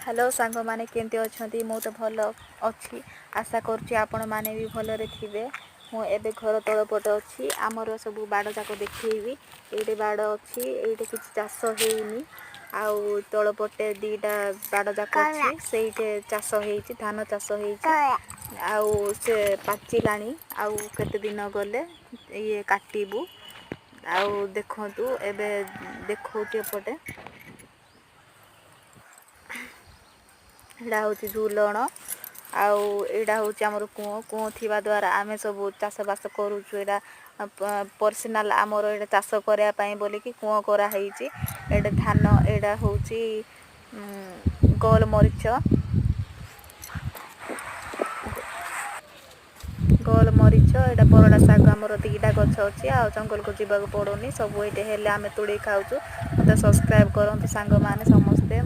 Hello सांग माने केमती अच्छा मु तो भल अच्छी आशा करुँच आपण मैंने भी भलरे थे मुझे घर तलपटे अच्छी आमर सब बाड़ जाक देखी ये बाड़ अच्छी ये किसी चाष होनी आउ तलपटे दीटा बाड़ जाक अच्छी से चाष हो धान चाष हो से पाचिला आउ केते दिन गले ये काटबू आउ देखु एबे देखा एपटे एटा हूँ झुलण आउटा हूँ आमर कूँ थी द्वारा आम सब चाष बास करुचु एटा पर्सनाल आमर ये चाष करने बोलिकी कूँ कराई एटा धान एटा हूँ गोलमरीच एटा बरड़ा शाग आमर दीटा गछ अच्छी आ जंगल को जीवा पड़ोनी सब ये आम तोड़ खाऊँ मत सब्सक्राइब करूँ सांग मैंने समस्ते।